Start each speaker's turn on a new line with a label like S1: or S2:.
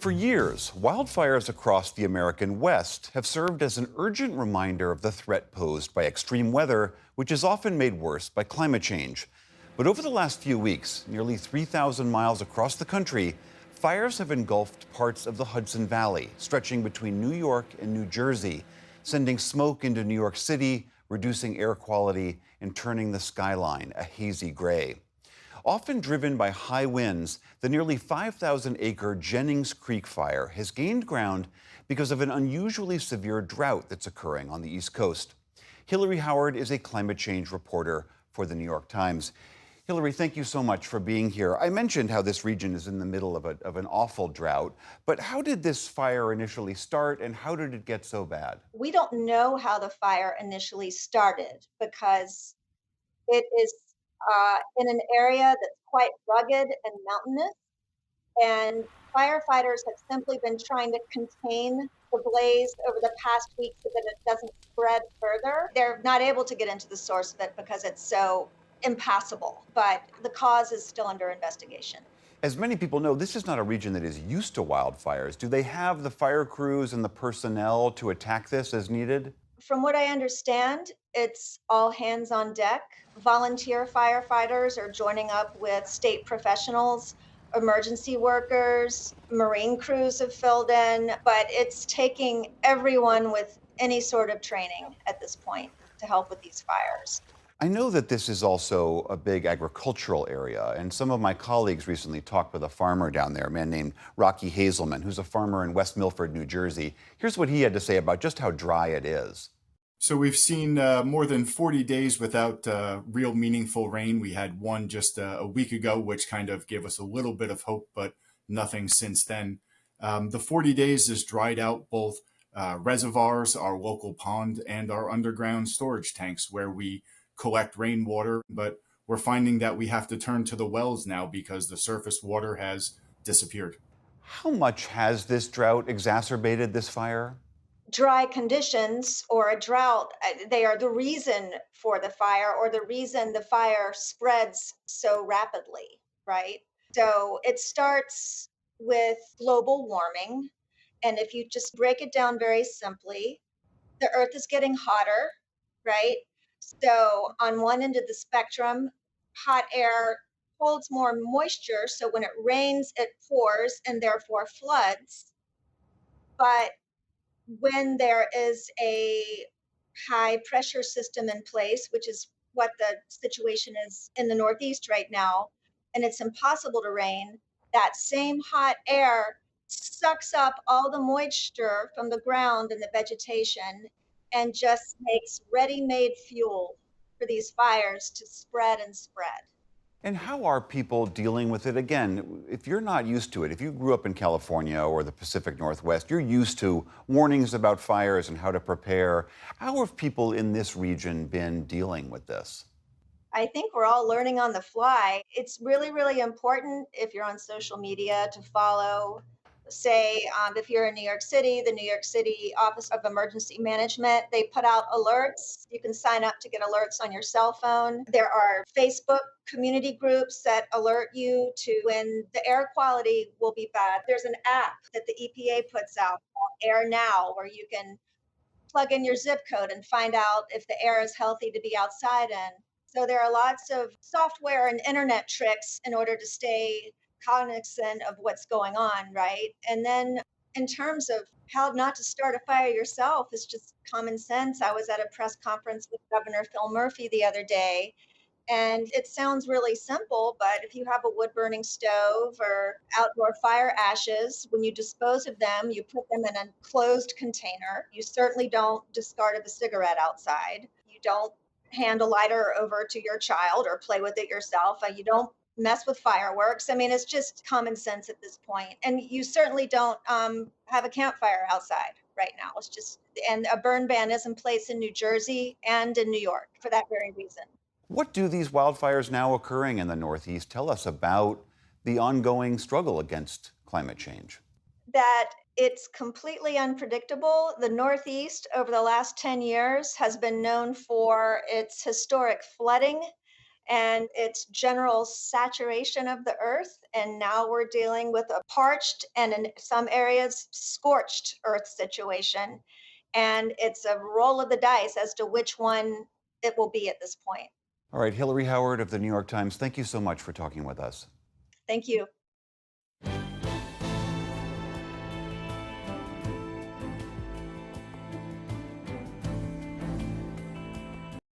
S1: For years, wildfires across the American West have served as an urgent reminder of the threat posed by extreme weather, which is often made worse by climate change. But over the last few weeks, nearly 3,000 miles across the country, fires have engulfed parts of the Hudson Valley, stretching between New York and New Jersey, sending smoke into New York City, reducing air quality, and turning the skyline a hazy gray. Often driven by high winds, the nearly 5,000-acre Jennings Creek fire has gained ground because of an unusually severe drought that's occurring on the East Coast. Hillary Howard is a climate change reporter for the New York Times. Hillary, thank you so much for being here. I mentioned how this region is in the middle of an awful drought, but how did this fire initially start and how did it get so bad?
S2: We don't know how the fire initially started because it is in an area that's quite rugged and mountainous, and firefighters have simply been trying to contain the blaze over the past week so that it doesn't spread further. They're not able to get into the source of it because it's so impassable, but the cause is still under investigation.
S1: As many people know, this is not a region that is used to wildfires. Do they have the fire crews and the personnel to attack this as needed?
S2: From what I understand, it's all hands on deck. Volunteer firefighters are joining up with state professionals, emergency workers, Marine crews have filled in, but it's taking everyone with any sort of training at this point to help with these fires.
S1: I know that this is also a big agricultural area, and some of my colleagues recently talked with a farmer down there, a man named Rocky Hazelman, who's a farmer in West Milford, New Jersey. Here's what he had to say about just how dry it is.
S3: So we've seen more than 40 days without real meaningful rain. We had one just a week ago, which kind of gave us a little bit of hope, but nothing since then. The 40 days has dried out both reservoirs, our local pond, and our underground storage tanks where we collect rainwater. But we're finding that we have to turn to the wells now because the surface water has disappeared.
S1: How much has this drought exacerbated this fire?
S2: Dry conditions or a drought, they are the reason for the fire or the reason the fire spreads so rapidly, right? So it starts with global warming. And if you just break it down very simply, the earth is getting hotter, right? So on one end of the spectrum, hot air holds more moisture. So when it rains, it pours and therefore floods. But when there is a high pressure system in place, which is what the situation is in the Northeast right now, and it's impossible to rain, that same hot air sucks up all the moisture from the ground and the vegetation and just makes ready made fuel for these fires to spread and spread.
S1: And how are people dealing with it? Again, if you're not used to it, if you grew up in California or the Pacific Northwest, you're used to warnings about fires and how to prepare. How have people in this region been dealing with this?
S2: I think we're all learning on the fly. It's really, really important if you're on social media to follow, say, if you're in New York City, the New York City Office of Emergency Management, they put out alerts. You can sign up to get alerts on your cell phone. There are Facebook community groups that alert you to when the air quality will be bad. There's an app that the EPA puts out called Air Now, where you can plug in your zip code and find out if the air is healthy to be outside in. So there are lots of software and internet tricks in order to stay cognizant of what's going on, right? And then in terms of how not to start a fire yourself is just common sense. I was at a press conference with Governor Phil Murphy the other day, and it sounds really simple, but if you have a wood burning stove or outdoor fire ashes, when you dispose of them, you put them in a closed container. You certainly don't discard of a cigarette outside. You don't hand a lighter over to your child or play with it yourself. You don't mess with fireworks. I mean, it's just common sense at this point. And you certainly don't have a campfire outside right now. It's just, and a burn ban is in place in New Jersey and in New York for that very reason.
S1: What do these wildfires now occurring in the Northeast tell us about the ongoing struggle against climate change?
S2: That it's completely unpredictable. The Northeast over the last 10 years has been known for its historic flooding and its general saturation of the earth. And now we're dealing with a parched and in some areas scorched earth situation. And it's a roll of the dice as to which one it will be at this point.
S1: All right, Hillary Howard of the New York Times, thank you so much for talking with us.
S2: Thank you.